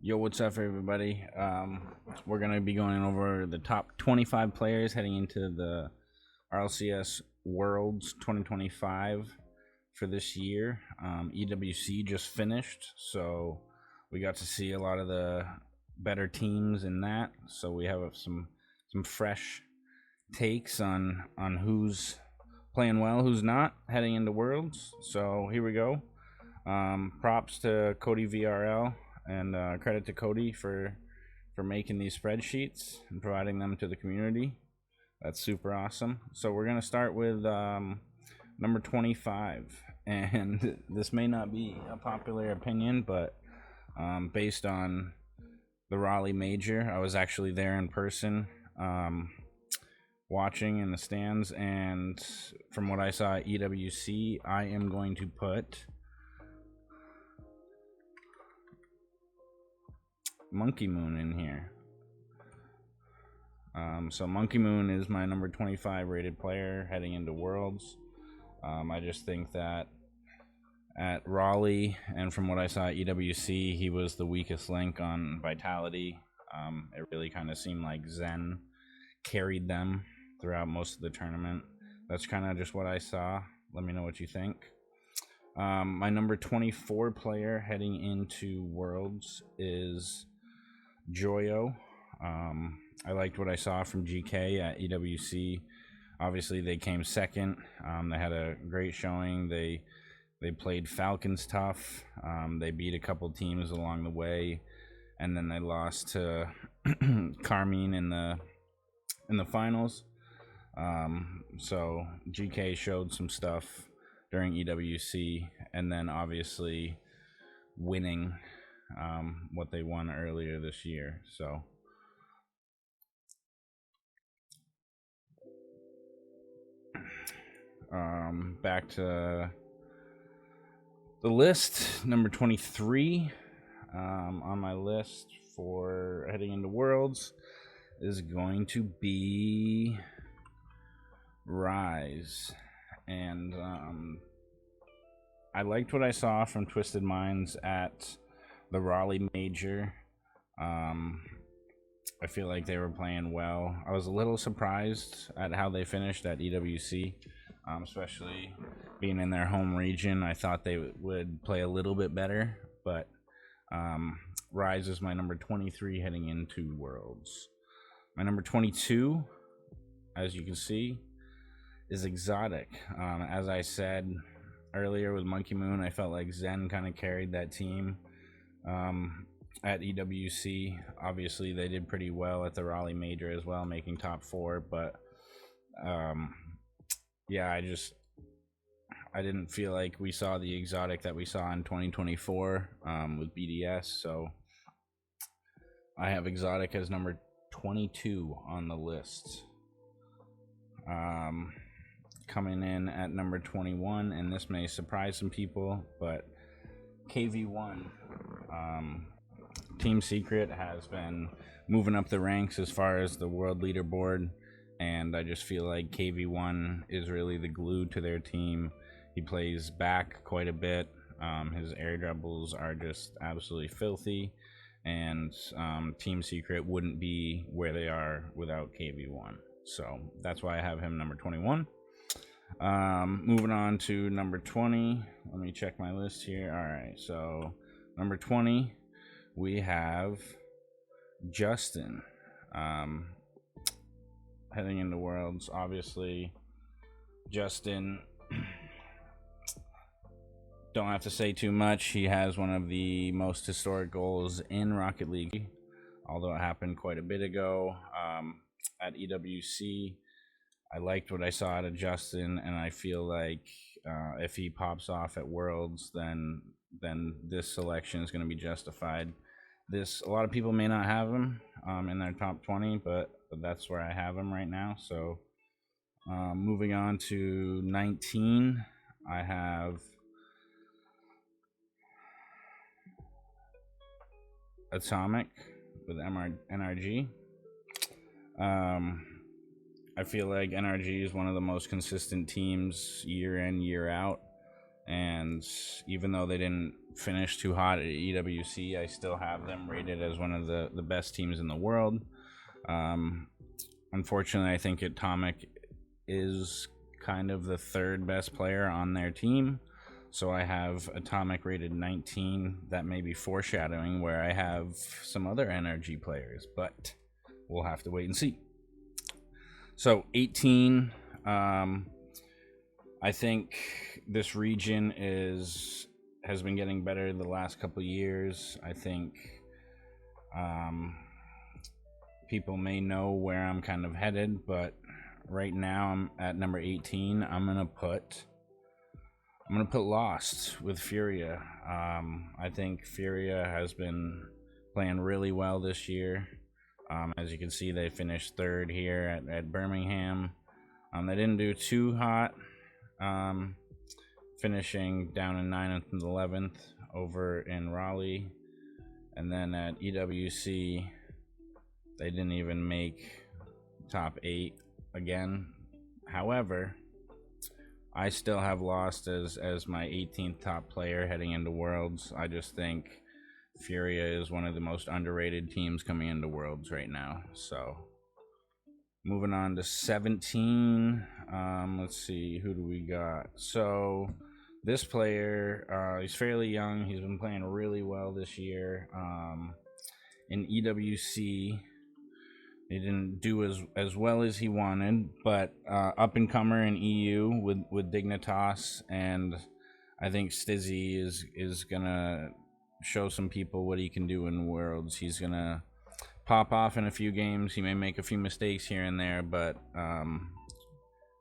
Yo, what's up, everybody? We're going to be going over the top 25 players heading into the RLCS Worlds 2025 for this year. EWC just finished, so we got to see a lot of the better teams in that. So we have some fresh takes on who's playing well, who's not, heading into Worlds. So here we go. Props to CodyvRL. And credit to Cody for making these spreadsheets and providing them to the community. That's super awesome. So we're going to start with number 25. And this may not be a popular opinion, but based on the Raleigh Major, I was actually there in person watching in the stands. And from what I saw at EWC, I am going to put Monkey Moon in here. So Monkey Moon is my number 25 rated player heading into Worlds. I just think that at Raleigh, and from what I saw at EWC, he was the weakest link on Vitality. It really kind of seemed like Zen carried them throughout most of the tournament. That's kind of just what I saw. Let me know what you think. My number 24 player heading into Worlds is Joyo. I liked what I saw from GK at EWC. Obviously, they came second. They had a great showing. They played Falcons tough. They beat a couple teams along the way, and then they lost to Carmine in the finals. So GK showed some stuff during EWC, and then obviously winning what they won earlier this year. So back to the list. Number 23 on my list for heading into Worlds is going to be Rise. And I liked what I saw from Twisted Minds at the Raleigh Major. I feel like they were playing well. I was a little surprised at how they finished at EWC, especially being in their home region. I thought they would play a little bit better, but Rise is my number 23 heading into Worlds. My number 22, as you can see, is Exotic. As I said earlier with Monkey Moon, I felt like Zen kind of carried that team at EWC. Obviously, they did pretty well at the Raleigh Major as well, making top 4. But yeah, I didn't feel like we saw the Exotic that we saw in 2024 with BDS. So I have Exotic as number 22 on the list. Coming in at number 21, and this may surprise some people, but KV1, Team Secret has been moving up the ranks as far as the world leaderboard, and I just feel like KV1 is really the glue to their team. He plays back quite a bit. His air dribbles are just absolutely filthy, and Team Secret wouldn't be where they are without KV1. So that's why I have him number 21. Moving on to number 20. Let me check my list here. All right, so number 20, we have Justin heading into Worlds. Obviously, Justin, don't have to say too much. He has one of the most historic goals in Rocket League, although it happened quite a bit ago at EWC. I liked what I saw out of Justin, and I feel like if he pops off at Worlds, then this selection is going to be justified. A lot of people may not have him in their top 20, but that's where I have him right now. So moving on to 19, I have Atomic with NRG. I feel like NRG is one of the most consistent teams year in, year out, And even though they didn't finish too hot at EWC, I still have them rated as one of the best teams in the world. Unfortunately, I think Atomic is kind of the third best player on their team. So I have Atomic rated 19. That may be foreshadowing where I have some other NRG players, but we'll have to wait and see. So 18, I think this region has been getting better the last couple years. I think people may know where I'm kind of headed, but right now I'm at number 18. I'm gonna put Lost with Furia. I think Furia has been playing really well this year. As you can see, they finished third here at Birmingham. They didn't do too hot, finishing down in 9th and 11th over in Raleigh. And then at EWC, they didn't even make top 8 again. However, I still have Lost as my 18th top player heading into Worlds. I just think Furia is one of the most underrated teams coming into Worlds right now. So moving on to 17. Let's see, who do we got? So this player, he's fairly young. He's been playing really well this year. In EWC, he didn't do as well as he wanted, but up and comer in EU with Dignitas, and I think Stizzy is gonna show some people what he can do in Worlds. He's gonna pop off in a few games. He may make a few mistakes here and there, but I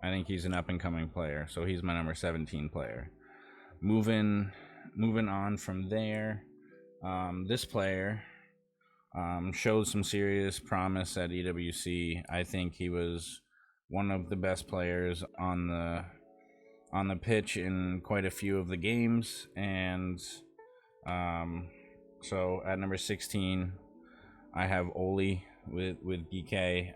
think he's an up and coming player. So he's my number 17 player. Moving on from there, this player showed some serious promise at EWC. I think he was one of the best players on the pitch in quite a few of the games, and so at number 16, I have Oli with DK.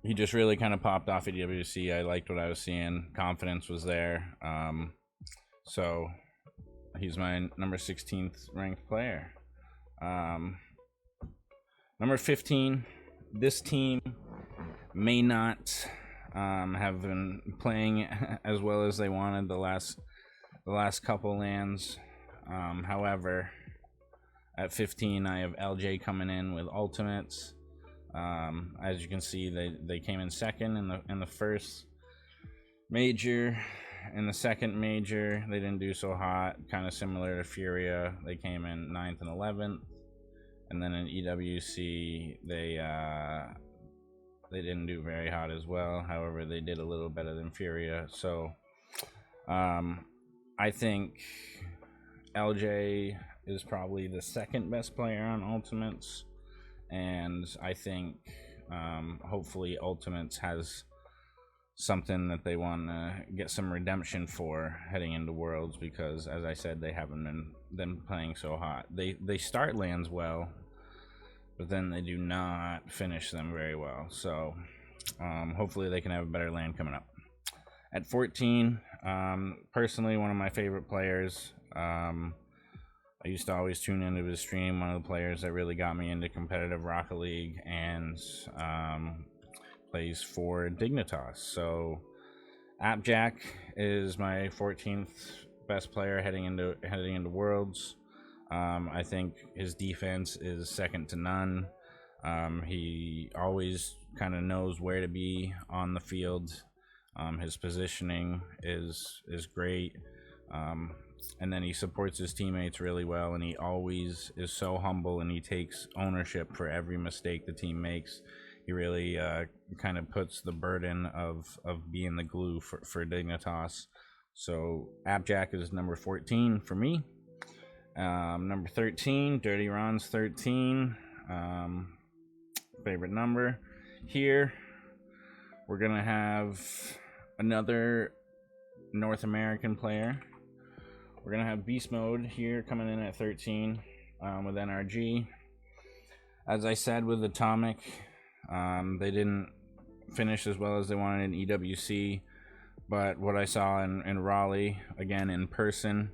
He just really kind of popped off at EWC. I liked what I was seeing. Confidence was there. So he's my number 16th ranked player. Number 15, this team may not have been playing as well as they wanted the last couple lands. However, at 15, I have LJ coming in with ultimates. As you can see, they came in second in the first major. In the second major, they didn't do so hot, kind of similar to Furia. They came in 9th and 11th, and then in EWC, they didn't do very hot as well. However, they did a little better than Furia. So, I think LJ is probably the second best player on Ultimates, and I think hopefully Ultimates has something that they want to get some redemption for heading into Worlds, because as I said, they haven't been playing so hot. They start lands well, but then they do not finish them very well. So hopefully they can have a better land coming up. At 14, personally one of my favorite players. I used to always tune into his stream. One of the players that really got me into competitive Rocket League, and plays for Dignitas. So Appjack is my 14th best player heading into Worlds. I think his defense is second to none. He always kind of knows where to be on the field. His positioning is great. And then he supports his teammates really well, and he always is so humble, and he takes ownership for every mistake the team makes. He really kind of puts the burden of being the glue for Dignitas. So Appjack is number 14 for me. Number 13, Dirty Ron's 13. Favorite number. Here, we're going to have another North American player. We're going to have Beast Mode here coming in at 13 with NRG. As I said with Atomic, they didn't finish as well as they wanted in EWC. But what I saw in Raleigh, again in person,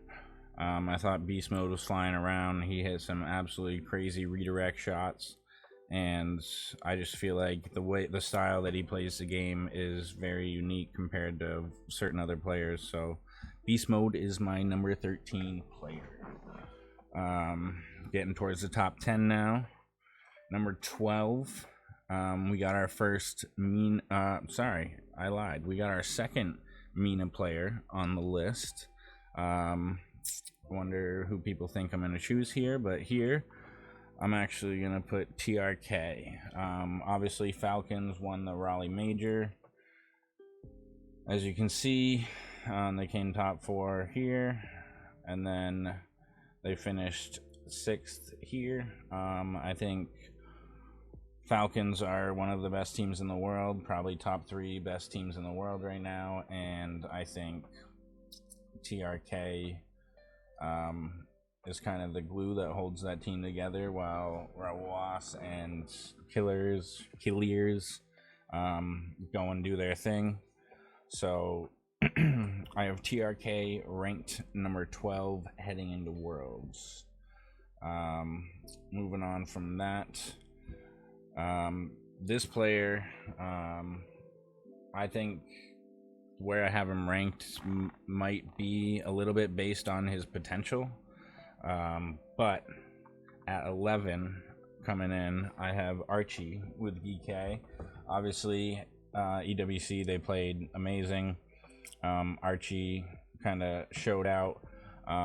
I thought Beast Mode was flying around. He hit some absolutely crazy redirect shots, and I just feel like the style that he plays the game is very unique compared to certain other players. So Beast Mode is my number 13 player. Getting towards the top 10 now. Number 12, we got our first sorry, I lied. We got our second MENA player on the list. Wonder who people think I'm going to choose here, but here I'm actually going to put TRK. Obviously, Falcons won the Raleigh Major. As you can see, they came top 4 here, and then they finished 6th here. I think Falcons are one of the best teams in the world, probably top 3 best teams in the world right now, and I think TRK is kind of the glue that holds that team together, while Rawas and Killers go and do their thing. So I have TRK ranked number 12 heading into Worlds. Moving on from that, this player, I think where I have him ranked might be a little bit based on his potential, but at 11 coming in, I have Archie with DK. Obviously, EWC, they played amazing. Archie kind of showed out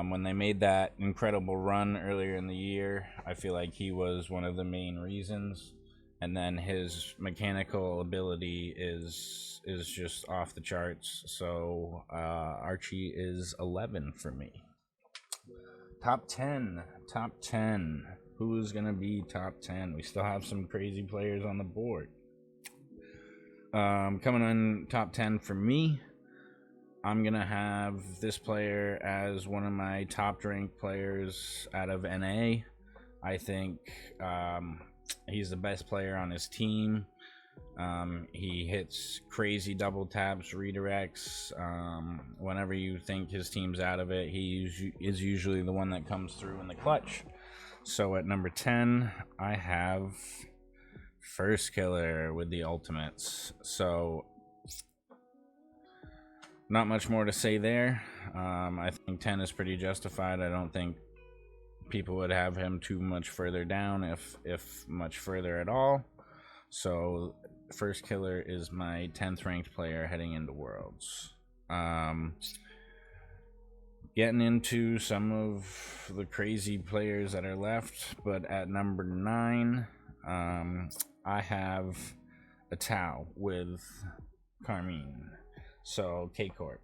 when they made that incredible run earlier in the year. I feel like he was one of the main reasons, and then his mechanical ability is just off the charts. So Archie is 11 for me. Top 10. Who's gonna be top 10? We still have some crazy players on the board. Coming on top 10 for me, I'm gonna have this player as one of my top ranked players out of NA. I think he's the best player on his team. He hits crazy double taps, redirects. Whenever you think his team's out of it, he is usually the one that comes through in the clutch. So at number 10, I have First Killer with the ultimates. So not much more to say there. I think 10 is pretty justified. I don't think people would have him too much further down, if much further at all. So First Killer is my 10th ranked player heading into Worlds. Getting into some of the crazy players that are left, but at number 9, I have a Tau with Carmine. So K-Corp.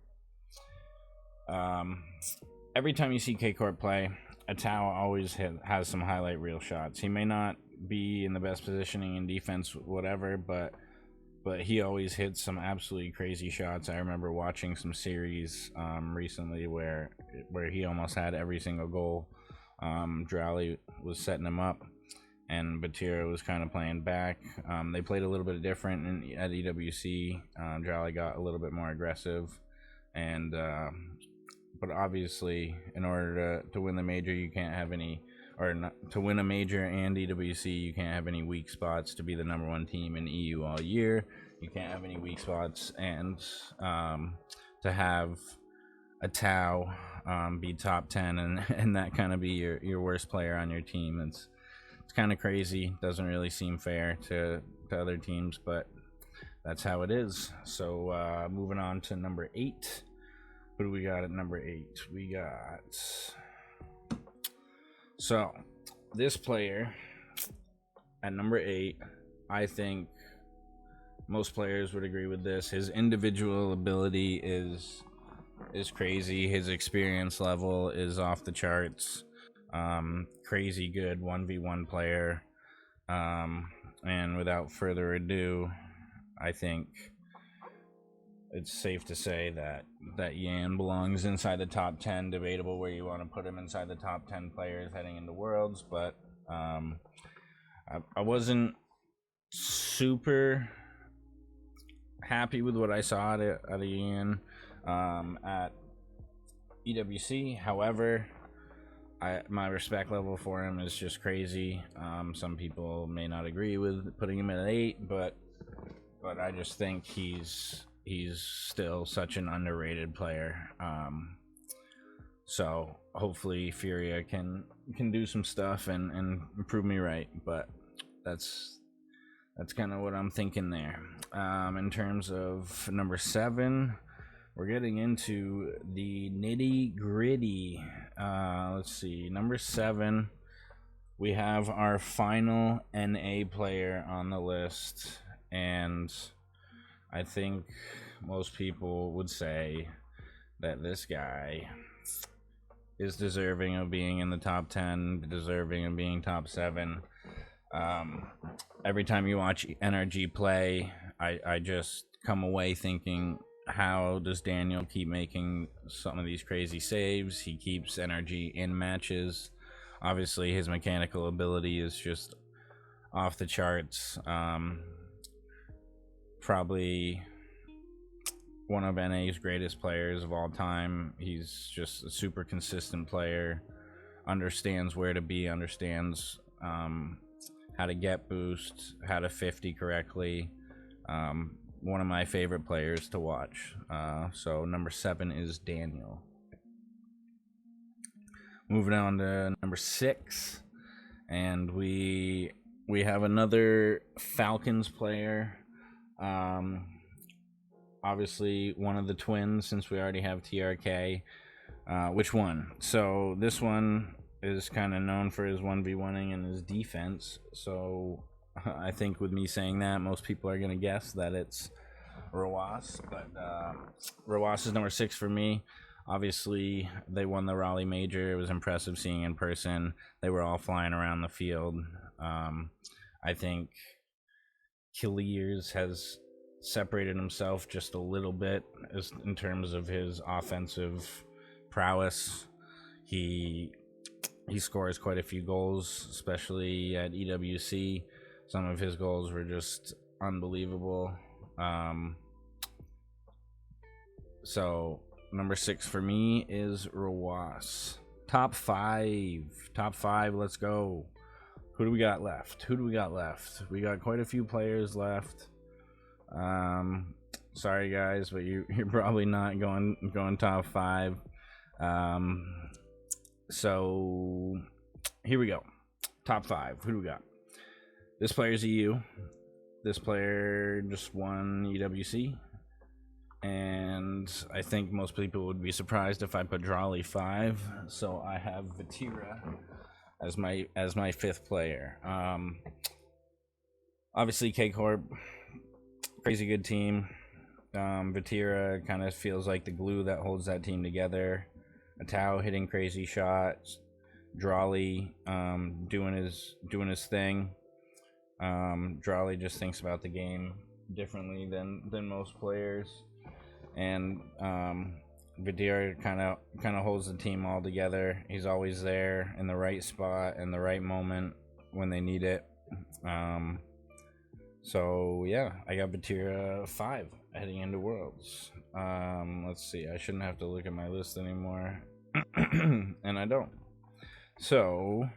Every time you see K-Corp play, a Tau always has some highlight reel shots. He may not be in the best positioning in defense, whatever, but he always hits some absolutely crazy shots. I remember watching some series recently where he almost had every single goal. Drowley was setting him up, and Batira was kind of playing back. They played a little bit different at EWC. Drowley got a little bit more aggressive, and but obviously, in order to win the major, you can't have any, or not, to win a major and EWC, you can't have any weak spots to be the number 1 team in EU all year. You can't have any weak spots, and to have a Tau be top 10 and that kind of be your worst player on your team, it's kind of crazy. Doesn't really seem fair to other teams, but that's how it is. So moving on to number 8. Who do we got at number 8? We got... So, this player at number 8, I think most players would agree with this. His individual ability is crazy. His experience level is off the charts. Crazy good 1v1 player. And without further ado, I think it's safe to say that Yan belongs inside the top 10. Debatable where you want to put him inside the top 10 players heading into Worlds, but I wasn't super happy with what I saw out of Yan. at EWC. However, my respect level for him is just crazy. Some people may not agree with putting him at 8, but I just think he's still such an underrated player. So hopefully Furia can do some stuff and prove me right. But that's kind of what I'm thinking there. In terms of number 7, we're getting into the nitty gritty. Let's see, number 7, we have our final NA player on the list, and I think most people would say that this guy is deserving of being in the top 10, deserving of being top 7. Every time you watch NRG play, I just come away thinking, how does Daniel keep making some of these crazy saves? He keeps NRG in matches. Obviously, his mechanical ability is just off the charts. Probably one of NA's greatest players of all time. He's just a super consistent player, understands where to be, understands how to get boost, how to 50 correctly. One of my favorite players to watch. So number 7 is Daniel. Moving on to number 6, and we have another Falcons player. Obviously one of the twins, since we already have TRK. Which one? So this one is kind of known for his 1v1ing and his defense. So I think with me saying that, most people are going to guess that it's Rawas. But Rawas is number 6 for me. Obviously, they won the Raleigh Major. It was impressive seeing in person. They were all flying around the field. I think Killiers has separated himself just a little bit in terms of his offensive prowess. He scores quite a few goals, especially at EWC. Some of his goals were just unbelievable. So number 6 for me is Rawas. Top 5, let's go. Who do we got left? We got quite a few players left. Sorry guys, but you're probably not going top 5. So here we go. Top 5. Who do we got? This player's EU. This player just won EWC. And I think most people would be surprised if I put Drawley 5. So I have Vatira as my 5th player. Obviously K-Corp, crazy good team. Vatira kind of feels like the glue that holds that team together. Atao hitting crazy shots. Drawley doing his thing. Drawley just thinks about the game differently than most players. And Vatira kind of holds the team all together. He's always there in the right spot in the right moment when they need it. So yeah, I got Vatira 5 heading into Worlds. Let's see, I shouldn't have to look at my list anymore. And I don't. So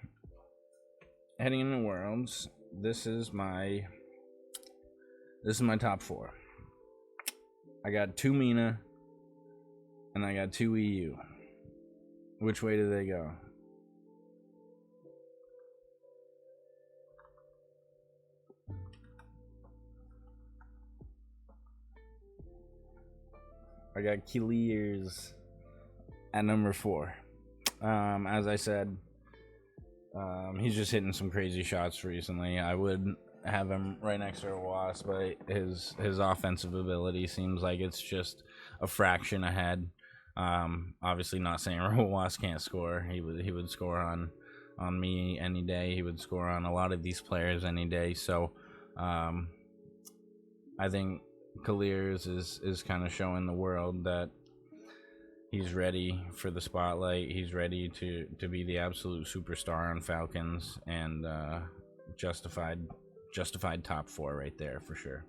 heading into Worlds, this is my top 4. I got 2 Mina and I got 2 EU. Which way do they go? I got Killiers at number 4. As I said, he's just hitting some crazy shots recently. I would have him right next to Wasp, but his offensive ability seems like it's just a fraction ahead. Obviously not saying Wasp can't score. He would score on me any day. He would score on a lot of these players any day. So I think Killiers is kind of showing the world that he's ready for the spotlight. He's ready to be the absolute superstar on Falcons, and justified top 4 right there for sure.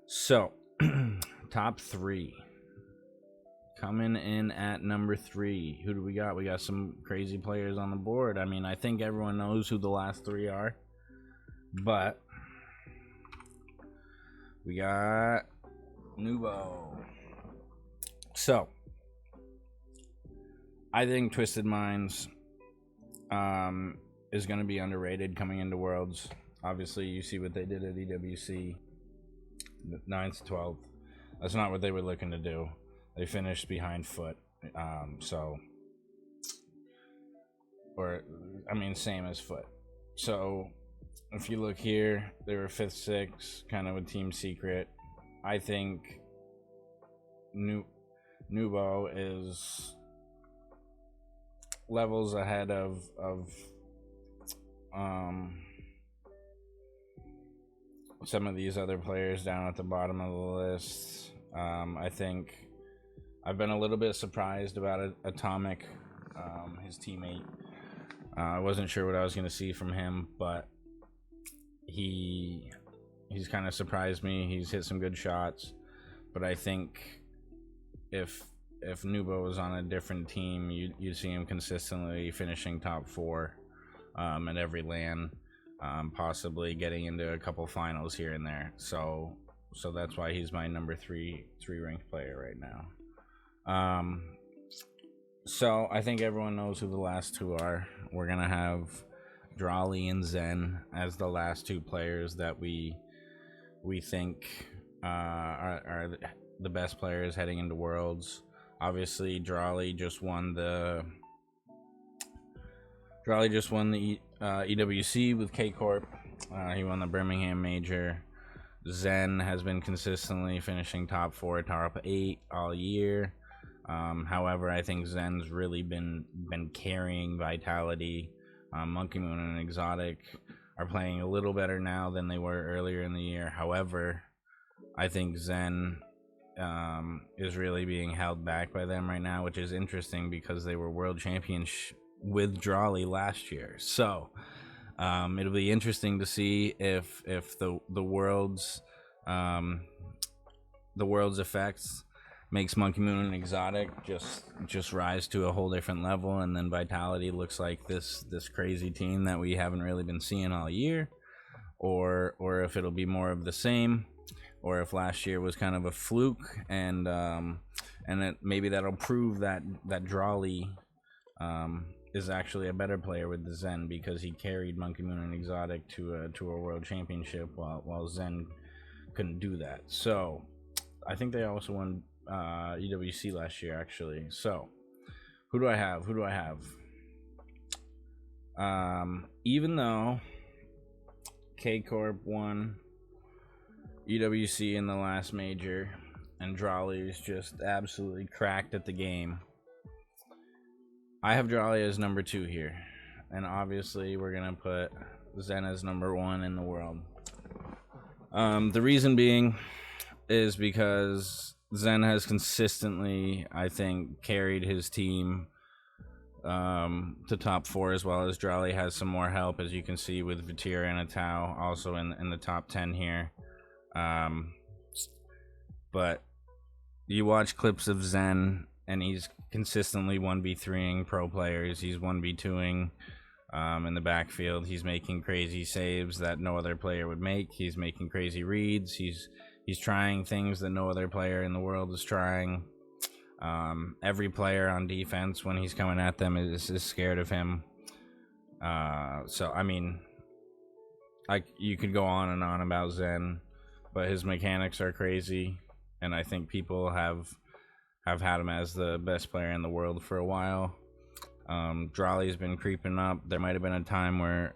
So top 3. Coming in at number 3, who do we got? We got some crazy players on the board. I mean, I think everyone knows who the last 3 are, but we got Nubo. So, I think Twisted Minds is going to be underrated coming into Worlds. Obviously, you see what they did at EWC, 9th, 12th. That's not what they were looking to do. They finished behind Foot. Same as Foot. So, if you look here, they were 5th, 6th, kind of a team secret. I think Nubo is levels ahead of some of these other players down at the bottom of the list. I think I've been a little bit surprised about Atomic, his teammate. I wasn't sure what I was going to see from him, but he's kind of surprised me. He's hit some good shots, but I think if Nubo was on a different team, you'd see him consistently finishing top 4 at every LAN, possibly getting into a couple finals here and there. So that's why he's my number 3 ranked player right now. So I think everyone knows who the last 2 are. We're gonna have Drawley and Zen as the last 2 players that we think are the best players heading into Worlds. Obviously, Drawley just won the EWC with K Corp. He won the Birmingham Major. Zen has been consistently finishing top 4, top 8 all year. However, I think Zen's really been carrying Vitality. Monkey Moon and Exotic are playing a little better now than they were earlier in the year. However, I think Zen is really being held back by them right now, which is interesting because they were world champions with Drawley last year. So it'll be interesting to see if the world's effects makes Monkey Moon and Exotic just rise to a whole different level, and then Vitality looks like this crazy team that we haven't really been seeing all year, or if it'll be more of the same, or if last year was kind of a fluke, and maybe that'll prove that Drawley is actually a better player with the Zen, because he carried Monkey Moon and Exotic to a world championship while Zen couldn't do that. So I think they also won EWC last year, actually. So who do I have? Even though K Corp won EWC in the last major and Drawley is just absolutely cracked at the game, I have Drawley as number 2 here, and obviously we're gonna put Zen as number 1 in the world. The reason being is because Zen has consistently, I think, carried his team to top 4, as well as Drawley has some more help, as you can see with Vatira and Atau also in the top 10 here. But you watch clips of Zen, and he's consistently 1v3ing pro players. He's 1v2ing in the backfield. He's making crazy saves that no other player would make. He's making crazy reads. He's trying things that no other player in the world is trying. Every player on defense, when he's coming at them, is scared of him. So I mean, you could go on and on about Zen, but his mechanics are crazy, and I think people have had him as the best player in the world for a while. Drawley's been creeping up. There might have been a time where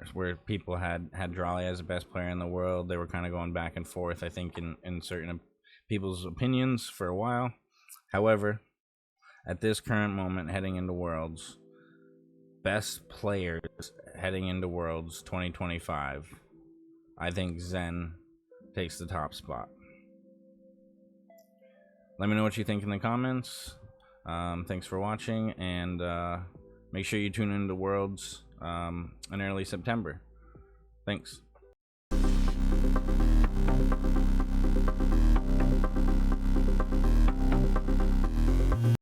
people had Drawley as the best player in the world. They were kind of going back and forth, I think, in certain people's opinions for a while. However, at this current moment, heading into Worlds, best players heading into Worlds 2025, I think Zen takes the top spot. Let me know what you think in the comments. Thanks for watching, and make sure you tune into Worlds in early September. Thanks.